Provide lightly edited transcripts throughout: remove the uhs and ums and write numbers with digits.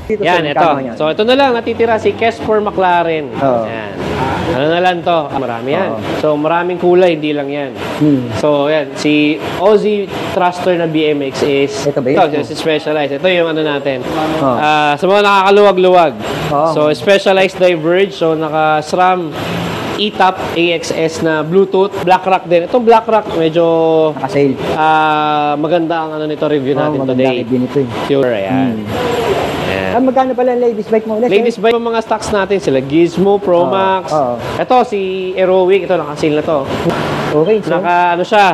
Yan, ito. So, ito na lang, natitira si Kesper McLaren. Yan. Ano na lang to? Marami yan. So, maraming kulay, hindi lang yan. So, yan. Si Ozzy Thruster na BMX is... Ito ba yun? Ito, specialized. Ito yung ano natin. Sa mga nakakaluwag-luwag. So, specialized diverge. So, naka-SRAM E-Top AXS na Bluetooth. Black Rock din. Itong Black Rock, medyo... Naka-sale. Maganda ang ano nito, review natin today. Maganda review nito eh. Sure, ayan. Magkano pala ang ladies bike mo ulit? Ladies bike, mga stocks natin sila. Gizmo, Pro Max. Ito, si Aerowick. Ito, naka-sale na to. Okay, so. Ano siya,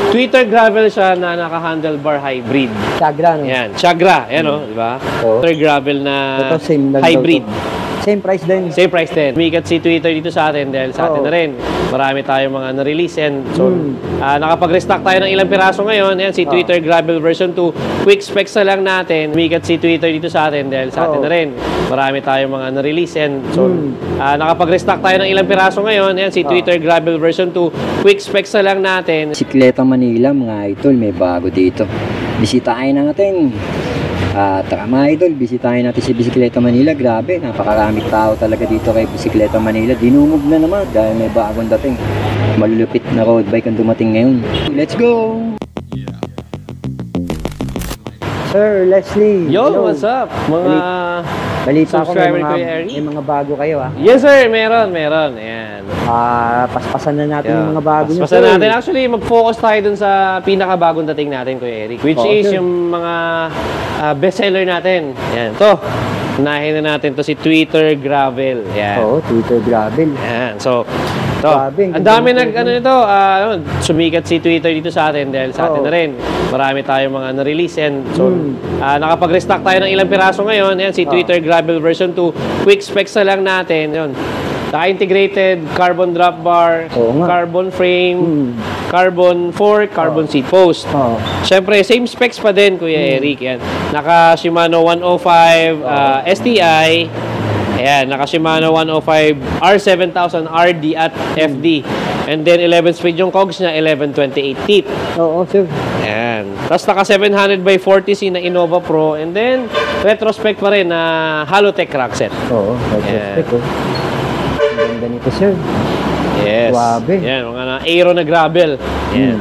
Twitter gravel siya na naka-handlebar hybrid. Chagra, no? Yan, Chagra. Yan, o, di ba? Twitter gravel na hybrid. Same price din. Same price din. Umikat si Twitter dito sa atin dahil sa atin na rin. Marami tayong mga na-release and so nakapag-restock tayo ng ilang piraso ngayon. Ayan, si Twitter Gravel version 2. Quick specs na lang natin. Umikat si Twitter dito sa atin dahil sa atin na rin. Marami tayong mga na-release and so nakapag-restock tayo ng ilang piraso ngayon. Ayan, si Twitter Gravel version 2. Quick specs na lang natin. Bisikleta Manila, mga idol, may bago dito. Bisitahin natin. Tara mga idol, bisitahin natin si Bisikleta Manila. Grabe, napakaraming tao talaga dito kay Bisikleta Manila. Dinumog na naman dahil may bagong dating. Malulupit na road bike ang dumating ngayon. Let's go! Sir Leslie. Yo, hello. What's up? Mga balita ko may mga bago kayo Yes sir, meron. Ayan. Paspasan na natin yung mga bago nyo. Paspasan natin. Actually, mag-focus tayo dun sa pinakabagong dating natin, Kuya Eric. Which is yung mga bestseller natin. Ayan. Ito, unahin na natin to si Twitter Gravel. Ayan. Twitter Gravel. Ayan. So, ito. Ang dami sumikat si Twitter dito sa atin dahil sa atin na rin. Marami tayong mga na-release and so, nakapag-restock tayo ng ilang piraso ngayon. Ayan, si Twitter Gravel version 2. Quick specs na lang natin. Yun. Naka-integrated carbon drop bar, carbon frame, carbon fork, carbon seat post. Siyempre, same specs pa din, Kuya Eric. Yan. Naka-Shimano 105 STI. Ayan, naka-Shimano 105 R7000 RD at FD. And then 11 speed yung cogs niya, 1128 teeth. Sir. Ayan. Tapos naka 700/40C na Innova Pro. And then, retrospect pa rin na Halotech rack set. Retrospect. Ang ganda nito, sir. Yes. Grabe. Yan, mga aero na gravel. Yan.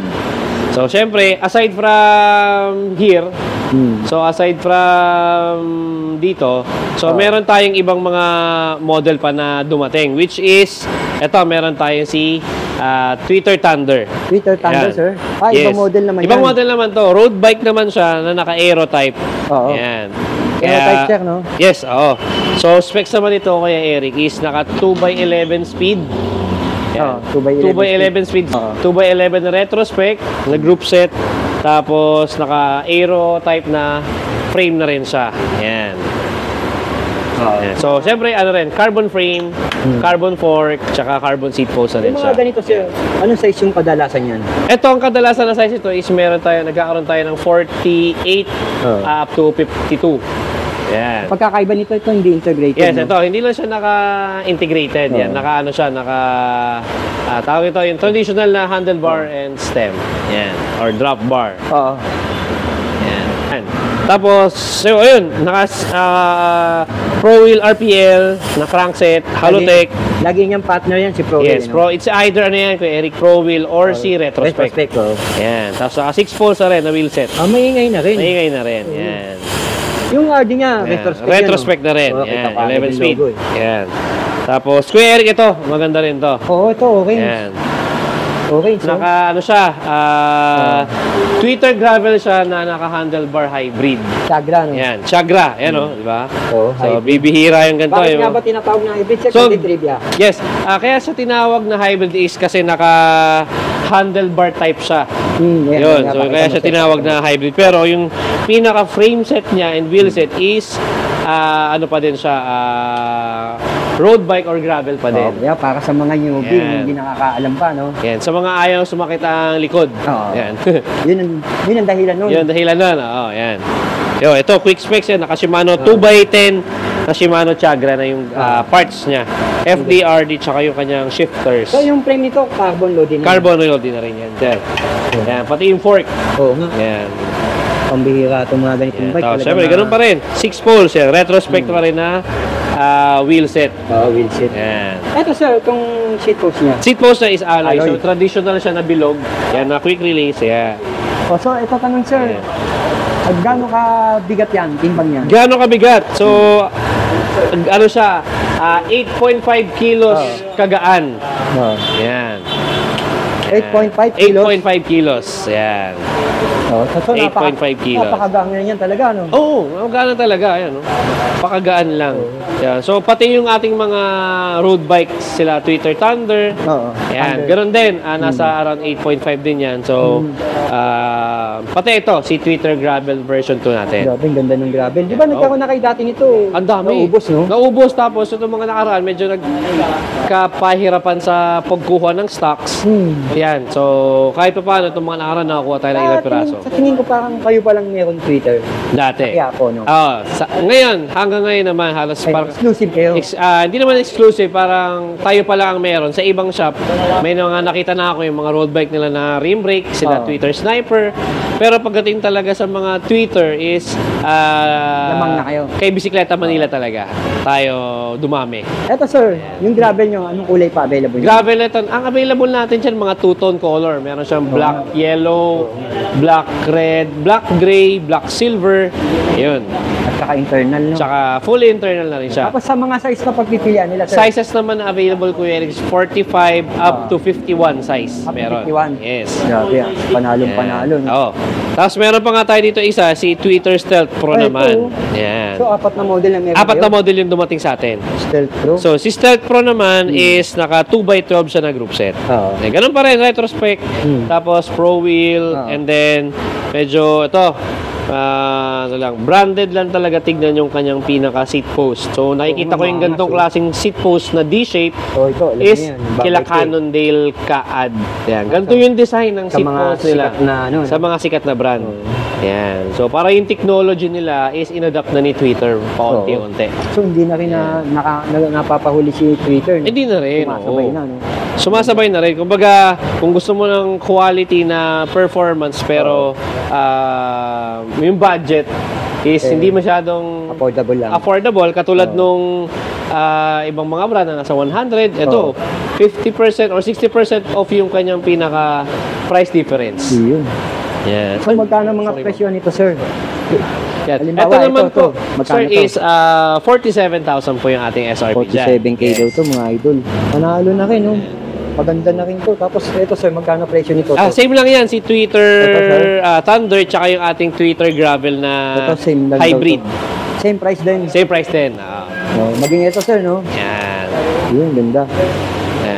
So, syempre, aside from here, aside from dito, meron tayong ibang mga model pa na dumating, which is, eto, meron tayong si Twitter Thunder. Twitter Thunder, sir? Ibang model naman Ibang model naman to. Road bike naman siya na naka-aero type. Yan. Aero-type check, no? Yes, oo. So, specs naman ito, Kuya Eric, is naka 2x11 speed. 2x11 speed. 2x11 na retrospect, na group set. Tapos, naka-aero type na frame na rin siya. Yan. So, siyempre, carbon frame, carbon fork, tsaka carbon seat post na rin siya. Yung mga ganito, sir, anong size yung kadalasan yan? Ito, ang kadalasan na size ito is nagkakaroon tayo ng 48 up to 52. Yan. Pagkakaiba nito, ito hindi integrated. Yes, ito, hindi lang siya naka-integrated. Yan, tawag ito, yung traditional na handlebar and stem. Yan, or drop bar. Yan. Tapos, so, ayun, Pro Wheel RPL, na crankset, Halotech. Lagi niyang partner yan si Pro Wheel. Yes, it's either Eric, Pro Wheel or si Retrospect. Yan. Tapos, 6 poles na rin na wheel set. Maingay na rin. Yan. Yung RD niya, retrospect na rin. Yan, 11 speed. Yan. Tapos, Kuya Eric, ito, maganda rin to. Ito, okay. Yan. Okay, so Twitter gravel siya na naka-handlebar hybrid. Chagra, no? Yan, Chagra. Yan, di ba? So, bibihira yung ganito. Bakit nga ba tinatawag na hybrid? Trivia. Yes. Kaya siya tinawag na hybrid is kasi naka-handlebar type siya. Yun. So, kaya siya tinawag na hybrid. Pero yung pinaka-frame set niya and wheel set is pa din siya, road bike or gravel pa din. Para sa mga newbie, hindi nakakaalam pa, no? Yan. Sa mga ayaw sumakit ang likod. Yan. yun ang dahilan nun. Yun ang dahilan nun. Yan. Ito, quick specs yan. Naka-Shimano 2x10 na Shimano Chagra na yung parts niya. FDRD tsaka yung kanyang shifters. So, yung frame nito, carbon load din. Carbon load din na rin yan. Yan. Pati yung fork. Yan. pambihira itong mga ganitong bike. Ito, syempre, ganun pa rin. 6 poles yan. Retrospect pa rin na wheel set. Wheel set. Yan. Ito sir, itong seat post niya. Seat post na is alloy. Alloy. So, traditional siya na bilog. Yan, na quick release. Yan. So, ito tanong sir. Gaano ka bigat yan, timbang niya? Gaano kabigat? So, ano siya? 8.5 kilos kagaan. Yan. 8.5 kilos? 8.5 kilos. Yan. So 8.5 kilos. Napakagaan yan talaga, no? Oo, magana talaga. Ayan, no? Pakagaan lang. Yan. So, pati yung ating mga road bikes, sila Twitter Thunder. Yan. Ganoon din. Nasa around 8.5 din yan. So, pati ito, si Twitter Gravel version 2 natin. Grabe, ang ganda ng gravel. Di ba nagkaroon na kayo dati nito? Ang dami. Naubos, no? Naubos. Tapos, itong mga nakaraan, medyo nagkapahirapan sa pagkuha ng stocks. Yan. So, kahit pa paano, itong mga nakaraan, nakakuha tayo ng ilang piraso. Sa tingin ko parang kayo palang meron Twitter. Dati. Kaya ako, no? Ngayon, hanggang ngayon naman, halos parang exclusive kayo. Hindi naman exclusive, parang tayo pala ang meron. Sa ibang shop, may mga nakita na ako yung mga road bike nila na rim brake, sila Twitter Sniper. Pero pagdating talaga sa mga Twitter is lamang na kayo. Kay Bisikleta Manila talaga. Tayo dumami. Eto sir, yung gravel nyo, anong kulay pa available? Gravel ito. Ang available natin dyan, mga two-tone color. Meron siyang black yellow, black red, black gray, black silver. Yun. At saka internal, no? Tsaka fully internal na rin siya. Tapos sa mga size na pagpipilian nila, sir? Sizes naman na available, Kuya Eric, 45 up to 51 size. Up to Meron. 51? Yes. Grabe yan. Panalong-panalo, no? Oo. Tapos meron pa nga tayo dito isa, si Twitter Stealth Pro naman. Yan. So, 4 na model na meron 4 na model yung dumating sa atin. Stealth Pro? So, si Stealth Pro naman is naka 2x12 siya na group set. Ganun pa rin, retrospect. Tapos Pro Wheel. And then, medyo ito, branded lang talaga, tignan yung kanyang pinaka seat post. So nakikita ko yung ganitong klaseng seat post na D-shape is kila Cannondale Ka-Ad. Yan, ganito yung design ng seat post nila sa mga sikat na brand. Yan. So para yung technology nila is inadapt na ni Twitter paunti-unti. So hindi na rin napapahuli si Twitter, no? Hindi na rin. Sumasabay na, no? Sumasabay na rin. Kumbaga, kung gusto mo ng quality na performance pero yung budget is hindi masyadong affordable katulad nung ibang mga brand na nasa 100. Ito, 50% or 60% off yung kanyang pinaka price difference. Yun. Yeah. So magkano mga presyo nito, sir? Yan. Ito naman po, sir, is 47,000 po yung ating SRP dyan. 47K daw to, mga idol. Panalo na rin, no? Maganda na rin to. Tapos ito, sir, magkano presyo nito? Same lang yan, si Twitter Thunder, tsaka yung ating Twitter Gravel na same lang hybrid. Same price din? Same price din. Maging ito, sir, no? Yan. Yun, ganda.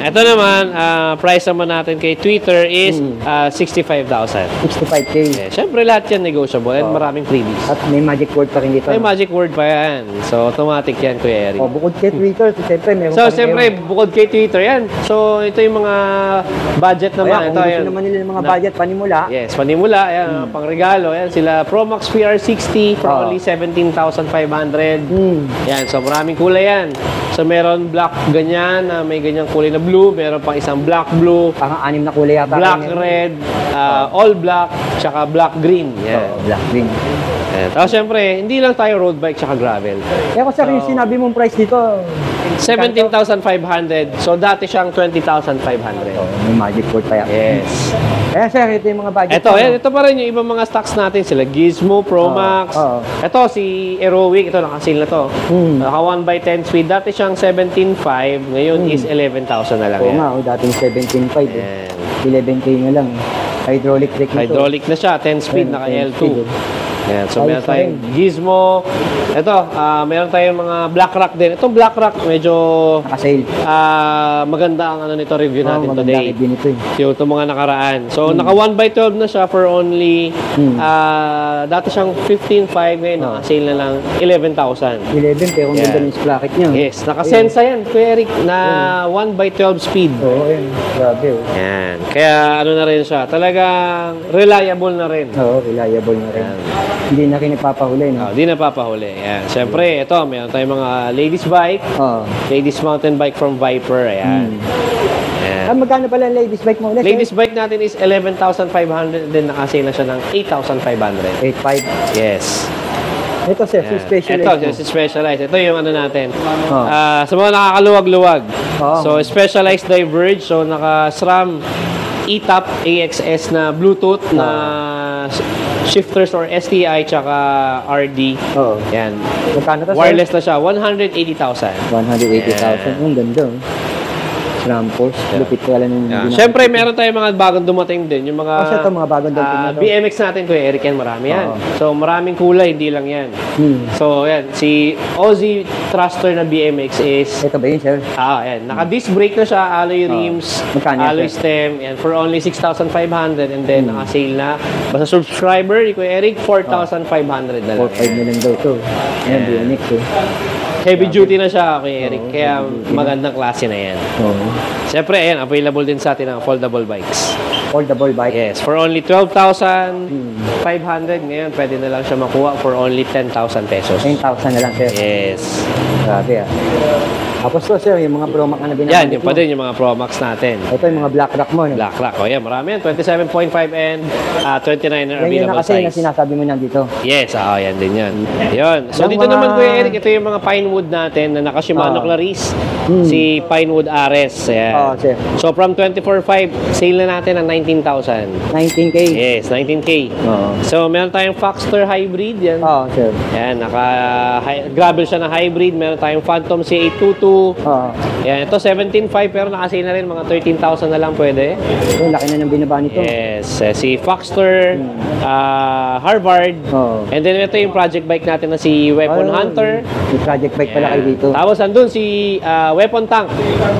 Ito naman, price naman natin kay Twitter is 65,000. 65K. Yeah, syempre lahat yan negotiable and maraming freebies. At may magic word pa rin dito. May magic word pa yan. So, automatic yan, Kuya Eric. Bukod kay Twitter, siyempre meron so, siyempre, bukod kay Twitter yan. So, ito yung mga budget naman. Kung gusto naman nila yung mga budget, panimula. Yes, panimula. Yan, pang regalo. Yan, sila Promax PR60 for only 17,500. Yan, so maraming kulay yan. So, meron black ganyan, may ganyang kulay na blue. Meron pang isang black blue. Parang 6 na kulay yata. Black red, all black, tsaka black green. Yan. Black green. Tapos syempre, hindi lang tayo road bike tsaka gravel. Kaya ko sir, yung sinabi mong price dito, 17,500. So dati siyang 20,500. May magic word pa yan. Yes. Kaya sir, ito yung mga budget. Ito pa rin yung ibang mga stocks natin. Sila Gizmo, Promax. Ito, si Aerowick. Ito, nakasil na to. Naka 1x10 speed. Dati siyang 17,500. Ngayon is 11,000 na lang yan. Oo nga, dating 17,500. 11K na lang. Hydraulic brake nito. Hydraulic na siya. 10 speed, naka L2. Yan, so meron tayong Gizmo. Ito, meron tayong mga Black Rock din. Itong Black Rock, medyo naka-sale. Maganda ang ano review natin today. Review nito, Itong mga nakaraan. So, naka 1x12 na siya for only, dati siyang 15,500, ngayon naka-sale na lang 11,000. 11, pero ang ganda ng sprocket niya. Yes, naka-sensa yan, Kuya Eric, na 1x12 speed. Oo, yan. Grabe. Yan. Kaya ano na rin siya, talagang reliable na rin. Oo, reliable na rin. Hindi na kinapapahuli, no? Hindi na papahuli. Yan. Siyempre, ito, meron tayong mga ladies bike. Ladies mountain bike from Viper. Ayan. Ayan. Magkano pala ang ladies bike mo ulit? Ladies bike natin is 11,500, then nakasale na siya ng 8,500. 8.5. Yes. Ito sir, si Specialized. Ito, si Specialized. Ito yung ano natin. Oh. Sa mga nakakaluwag-luwag. Oh. So, Specialized Diverge. So, naka-SRAM E-Top AXS na Bluetooth na shifters or STI tsaka RD. Oo. Yan. Magkano to, sir? Wireless na siya. 180,000. 180,000. Ang ganda. SRAM Force. Lupit pala nung Siyempre, meron tayong mga bagong dumating din. Yung mga, ito mga bagong dumating na to. BMX natin, Kuya Eric, yan. Marami yan. So, maraming kulay. Hindi lang yan. So, yan. Si Ozzy Thruster na BMX is... Ito ba yun, sir? Yan. Naka-disc brake na siya. Alloy rims. Alloy stem. Yan. For only 6,500. And then, naka-sale na. Basta subscriber, Kuya Eric, 4,500 na lang. 4,500 na lang daw ito. Yan, BMX eh. Heavy duty na siya, Kuya Eric. Kaya magandang klase na yan. Siyempre, ayan, available din sa atin ang foldable bikes. Foldable bike? Yes, for only 12,500. Ngayon, pwede na lang siya makuha for only 10,000 pesos. 10,000 na lang, sir? Yes. Grabe Tapos to, sir, yung mga Pro Max na binabalik yan, yung pa din, yung mga Pro Max natin. Ito yung mga Black Rock mo, no? Black Rock. O yan, marami yan. 27.5 and 29 are available available na kasi size. na sinasabi mo nandito. Yes, yan din yan. Yun. So, dito naman, Kuya Eric, ito yung mga Pinewood natin na naka-Shimano Clarice. Si Pinewood Ares. Ayan. Sir. So, from 24.5, sale na natin ang 19,000. 19K? Yes, 19K. So, meron tayong Foxter Hybrid. Yan. Sir. Yan, gravel siya na hybrid. Meron tayong Phantom C822. Yan, ito 17.5 pero nakasale na rin. Mga 13,000 na lang pwede. Laki na ng binaba nito. Yes, si Foxter, Harvard. And then ito yung project bike natin na si Weapon Hunter. Yung project bike pala kayo dito. Tapos andun si Weapon Tank.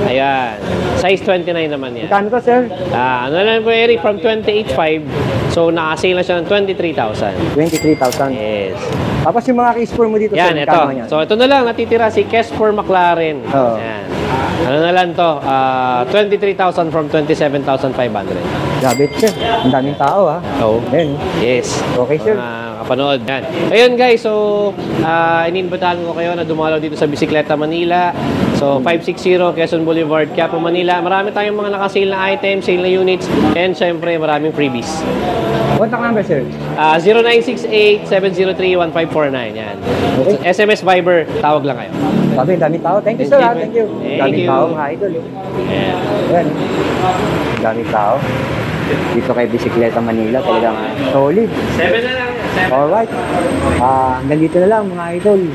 Ayan. Size 29 naman yan. Magkano to, sir? Ano lang po, Eric, from 28.5. So, nakasale na siya ng 23,000. 23,000? Yes. Tapos yung mga case 4 mo dito, yan, sir, ito. So, ito na lang, natitira si Kes4 McLaren. Yan. Ano na lang to? 23,000 from 27,500. Grabe, sir. Ang daming tao, ha? Oo. Ayan. Yes. Okay, sir. Kapanood. Yan. Ayun, guys. So, iniimbitahan ko kayo na dumalaw dito sa Bisikleta Manila. So, 560 Quezon Boulevard, Quiapo, Manila. Marami tayong mga nakasale na items, sale na units, and syempre, maraming freebies. Contact number, sir? 0968-703-1549. Yan. Okay. SMS Viber, tawag lang kayo. Sabi, daming tao. Thank you, sir. Thank you. Daming tao, mga idol. Ayan. Ayan. Daming tao. Dito kay Bisikleta Manila, talagang solid. 7 na lang. 7. Alright. Nandito na lang, mga idol.